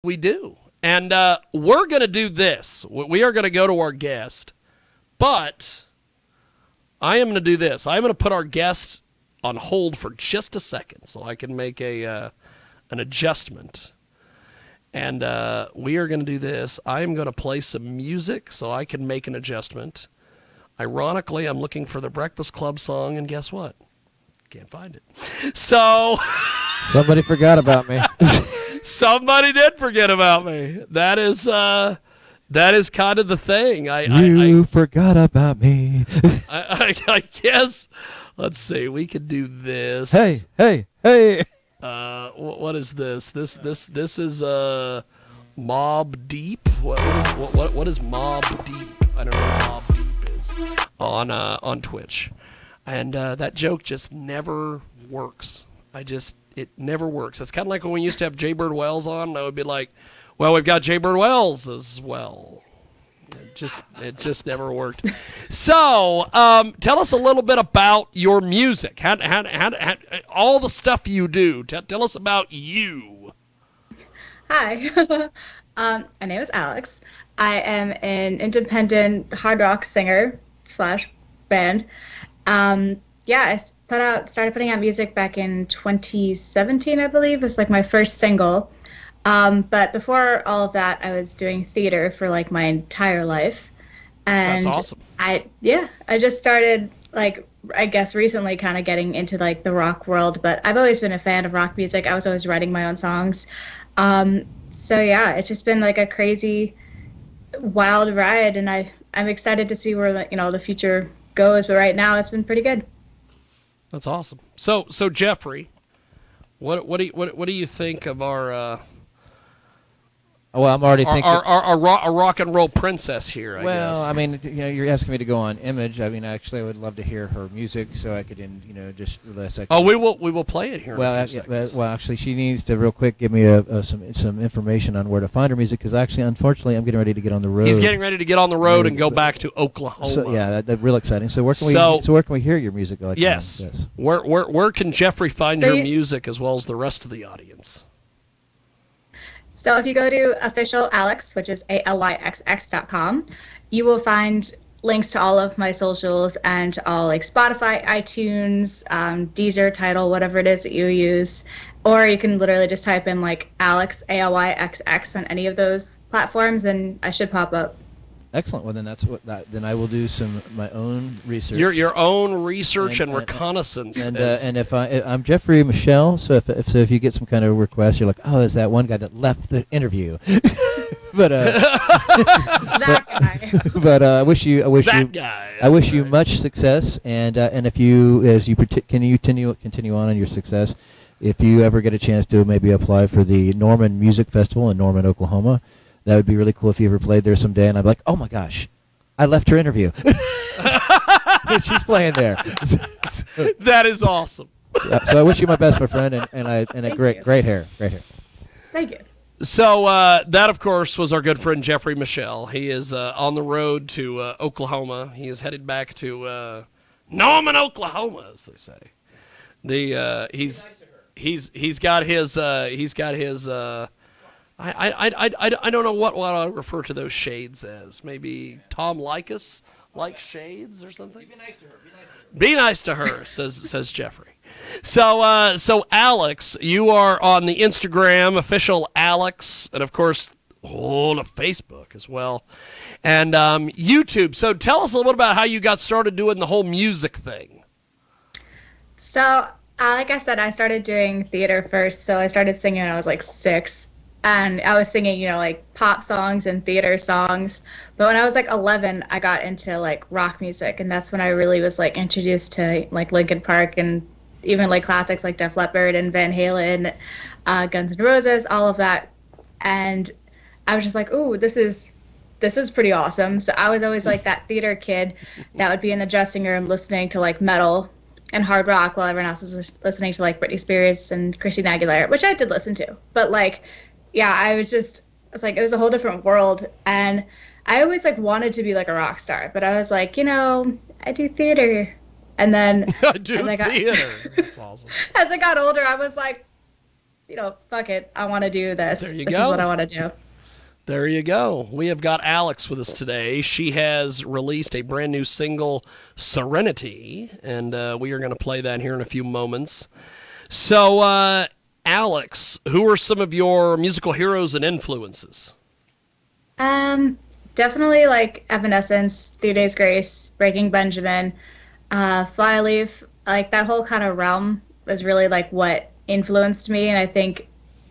we do. And we're going to do this. We are going to go to our guest, but I am going to do this. I'm going to put our guest on hold for just a second so I can make an adjustment. And we are going to do this. I am going to play some music so I can make an adjustment. Ironically, I'm looking for the Breakfast Club song, and guess what? Can't find it. So somebody forgot about me. Somebody did forget about me. That is kind of the thing. You forgot about me. I guess. Let's see. We could do this. Hey. What is this? This is Mob Deep. What is Mob Deep? I don't know what Mob Deep is on Twitch, and that joke just never works. It never works. It's kind of like when we used to have Jaybird Wells on, and I would be like, well, we've got Jaybird Wells as well. It just never worked. So, tell us a little bit about your music. How all the stuff you do. Tell us about you. Hi, my name is Alyxx. I am an independent hard rock singer / band. I started putting out music back in 2017, I believe. It was like my first single. But before all of that, I was doing theater for like my entire life. And that's awesome. I just started I guess recently kind of getting into like the rock world, but I've always been a fan of rock music. I was always writing my own songs. It's just been like a crazy, wild ride, and I'm excited to see where the future goes. But right now, it's been pretty good. That's awesome. So Jeffrey, what do you think of our? Well, I'm already thinking our rock and roll princess here. I guess. I mean, you're asking me to go on Image. I mean, actually, I would love to hear her music, so I could, just less. We will play it here. Well, actually, she needs to real quick give me some information on where to find her music, because actually, unfortunately, I'm getting ready to get on the road. He's getting ready to get on the road and go back to Oklahoma. So, that's real exciting. So where can we hear your music? Yes. Where can Jeffrey find your music as well as the rest of the audience? So if you go to official Alyxx, which is ALYXX.com, you will find links to all of my socials and to all like Spotify, iTunes, Deezer, Tidal, whatever it is that you use. Or you can literally just type in like Alyxx, ALYXX on any of those platforms, and I should pop up. Excellent. Well, then I will do my own research. Your own research and reconnaissance. And if I'm Jeffrey Michelle, so if you get some kind of request, you're like, oh, is that one guy that left the interview? But that guy. But I wish you much success, and if you continue on in your success, if you ever get a chance to maybe apply for the Norman Music Festival in Norman, Oklahoma. That would be really cool if you ever played there someday, and I'd be like, oh my gosh, I left her interview. She's playing there. That is awesome. So I wish you my best, my friend, and great hair. Thank you. So that, of course, was our good friend Jeffrey Michelle. He is on the road to Oklahoma. He is headed back to Norman, Oklahoma, as they say. He's got his. I don't know what I refer to those shades as. Maybe Tom Likas like shades or something. Be nice to her. Be nice to her, says Jeffrey. So Alyxx, you are on the Instagram official Alyxx, and of course the Facebook as well, and YouTube. So tell us a little bit about how you got started doing the whole music thing. So like I said, I started doing theater first. So I started singing when I was like 6. And I was singing, like pop songs and theater songs. But when I was like 11, I got into like rock music. And that's when I really was like introduced to like Linkin Park and even like classics like Def Leppard and Van Halen, Guns N' Roses, all of that. And I was just like, ooh, this is pretty awesome. So I was always like that theater kid that would be in the dressing room listening to like metal and hard rock while everyone else was listening to like Britney Spears and Christina Aguilera, which I did listen to. But like, yeah, it was a whole different world, and I always like wanted to be like a rock star, but I was like, I do theater, and then theater. That's awesome. As I got older, I was like, fuck it. I want to do this. There you This go. is what I want to do. There you go. We have got Alyxx with us today. She has released a brand new single, Serenity, and we are going to play that here in a few moments. So, Alyxx, who are some of your musical heroes and influences? Definitely like Evanescence, 3 Days Grace, Breaking Benjamin, Flyleaf. Like that whole kind of realm was really like what influenced me, and I think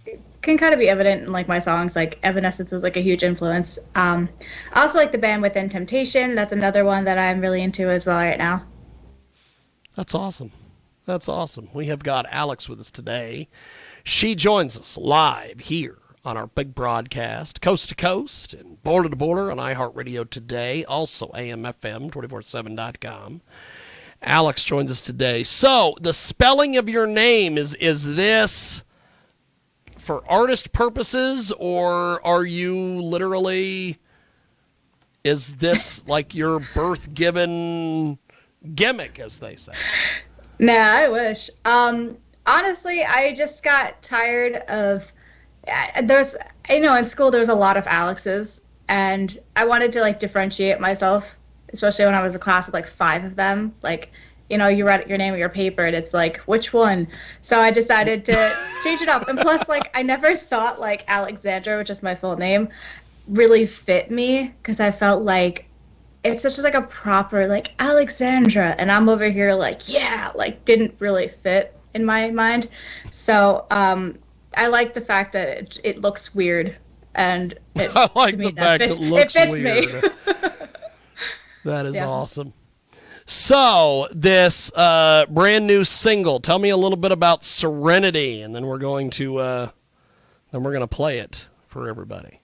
it can kind of be evident in like my songs. Like Evanescence was like a huge influence. I also like the band Within Temptation. That's another one that I'm really into as well right now. That's awesome. That's awesome. We have got Alyxx with us today. She joins us live here on our big broadcast, coast to coast and border to border on iHeartRadio today, also AMFM247.com. Alyxx joins us today. So, the spelling of your name, is this for artist purposes, or are you literally, is this like your birth-given gimmick, as they say? Nah, I wish. Honestly, I just got tired of, there's, in school there's a lot of Alyxxes, and I wanted to like differentiate myself, especially when I was a class with like 5 of them. Like, you write your name on your paper and it's like, which one? So I decided to change it up. And plus, like, I never thought like Alexandra, which is my full name, really fit me, because I felt like it's just like a proper like Alexandra, and I'm over here like, yeah, like didn't really fit in my mind. So I like the fact that it looks weird, and I like the fact it looks weird. Me. That is awesome. So this brand new single, tell me a little bit about Serenity, and then we're going to play it for everybody.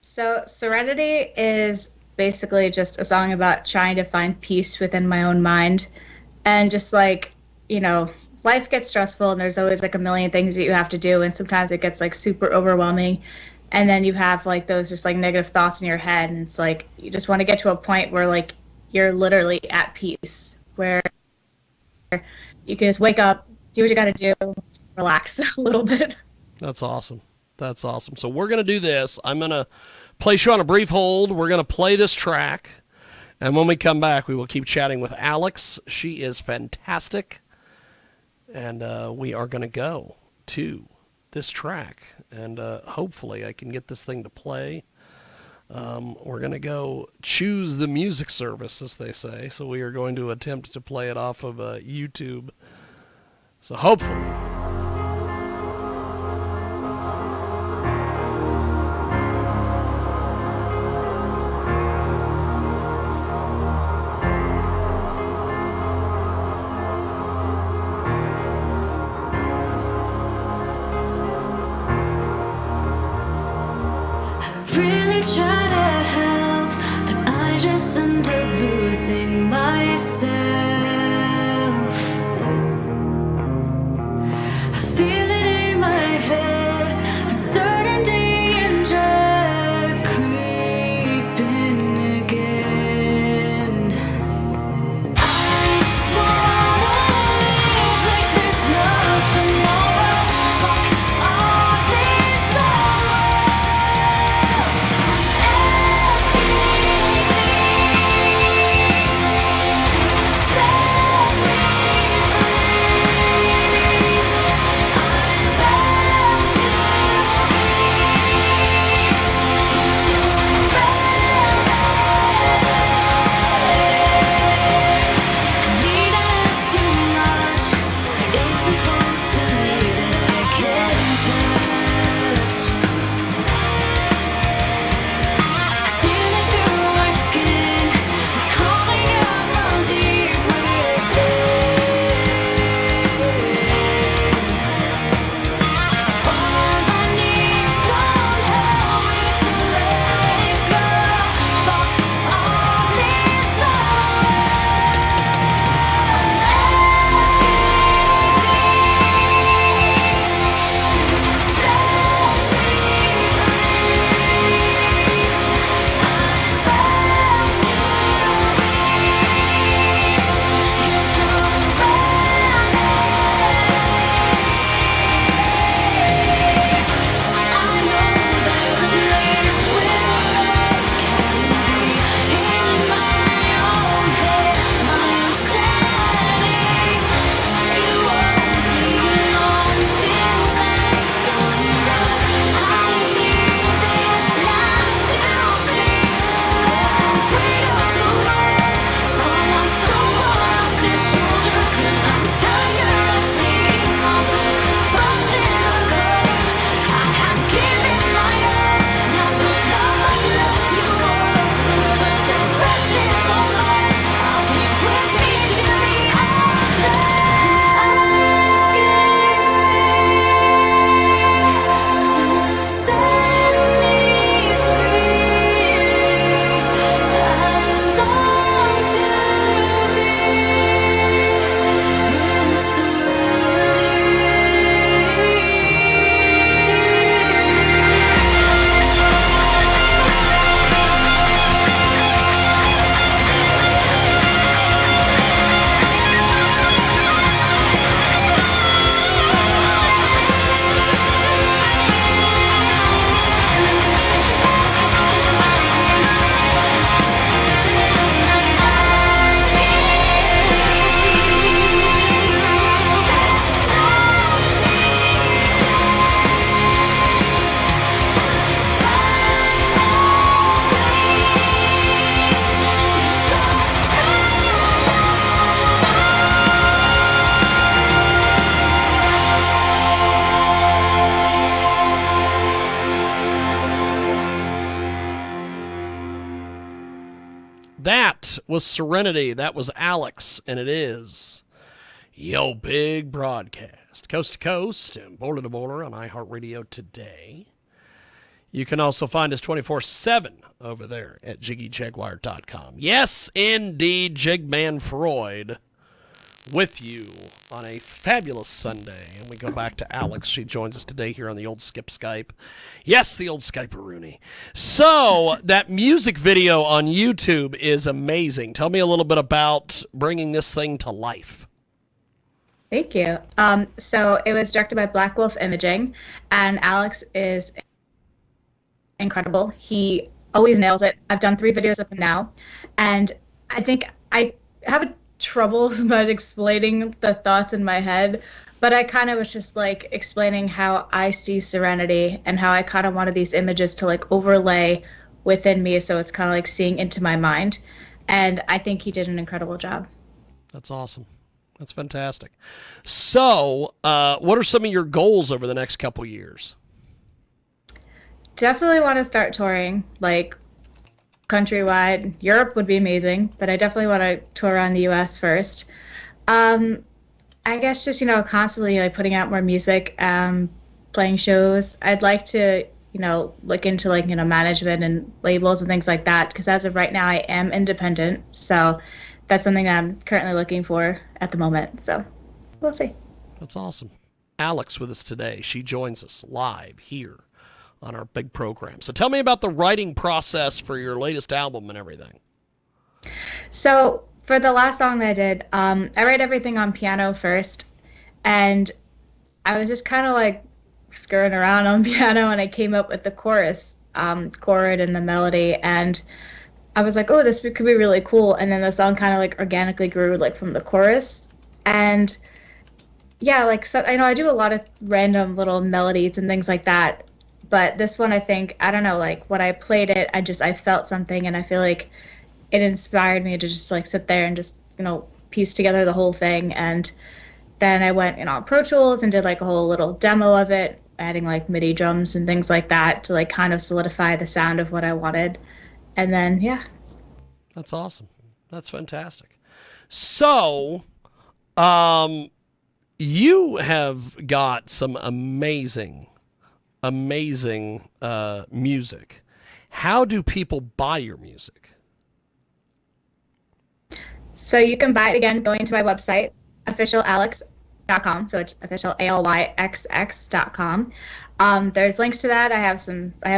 So Serenity is basically just a song about trying to find peace within my own mind, and just like, life gets stressful and there's always like a million things that you have to do, and sometimes it gets like super overwhelming, and then you have like those just like negative thoughts in your head, and it's like you just want to get to a point where like you're literally at peace, where you can just wake up, do what you got to do, relax a little bit. That's awesome. That's awesome. So we're going to do this. I'm going to place you on a brief hold. We're going to play this track, and when we come back, we will keep chatting with Alyxx. She is fantastic, and we are going to go to this track, and hopefully I can get this thing to play. We're going to go choose the music service, as they say, so we are going to attempt to play it off of YouTube. So hopefully... Really try to help, but I just end up losing myself. I feel it in my head, uncertainty and dread creeping again. I just wanna live like there's no tomorrow. Fuck all these sorrows. That was Serenity. That was Alyxx, and it is Yo Big Broadcast, coast to coast and border to border on iHeartRadio today. You can also find us 24/7 over there at JiggyJaguar.com. Yes, indeed, Jigman Freud with you on a fabulous Sunday. And we go back to Alyxx. She joins us today here on the old Skip Skype. Yes, the old Skype-a-rooney. So that music video on YouTube is amazing. Tell me a little bit about bringing this thing to life. Thank you. So it was directed by Black Wolf Imaging, and Alyxx is incredible. He always nails it. I've done 3 videos with him now, and I think I have a trouble sometimes explaining the thoughts in my head, but I kind of was just like explaining how I see Serenity and how I kind of wanted these images to like overlay within me, so it's kind of like seeing into my mind, and I think he did an incredible job. That's awesome. That's fantastic. So what are some of your goals over the next couple years? Definitely want to start touring, like countrywide. Europe would be amazing, but I definitely want to tour around the US first. I guess just, constantly like putting out more music, playing shows. I'd like to, look into like, management and labels and things like that, because as of right now I am independent. So that's something that I'm currently looking for at the moment. So we'll see. That's awesome. Alyxx with us today. She joins us live here on our big program. So tell me about the writing process for your latest album and everything. So for the last song that I did, I write everything on piano first, and I was just kind of like screwing around on piano, and I came up with the chorus chord and the melody, and I was like, oh, this could be really cool. And then the song kind of like organically grew like from the chorus. And yeah, like, so I know I do a lot of random little melodies and things like that. But this one, I think, I don't know, like when I played it, I felt something, and I feel like it inspired me to just like sit there and just, piece together the whole thing. And then I went, on Pro Tools and did like a whole little demo of it, adding like MIDI drums and things like that to like kind of solidify the sound of what I wanted. And then, yeah. That's awesome. That's fantastic. So, you have got some amazing music. How do people buy your music? So you can buy it again going to my website, officialalyxx.com. So it's official ALYXX.com. There's links to that. I have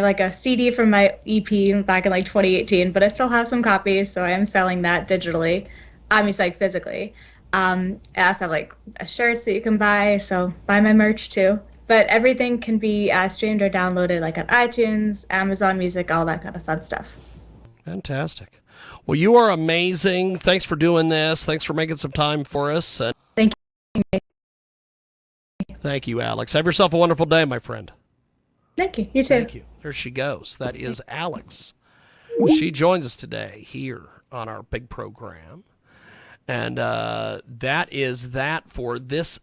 like a CD from my EP back in like 2018, but I still have some copies, so I am selling that digitally. Obviously, like physically. I also have like shirts that you can buy, so buy my merch too. But everything can be streamed or downloaded like on iTunes, Amazon Music, all that kind of fun stuff. Fantastic. Well, you are amazing. Thanks for doing this. Thanks for making some time for us. Thank you. Thank you, Alyxx. Have yourself a wonderful day, my friend. Thank you. You too. Thank you. There she goes. That is Alyxx. She joins us today here on our big program. And that is that for this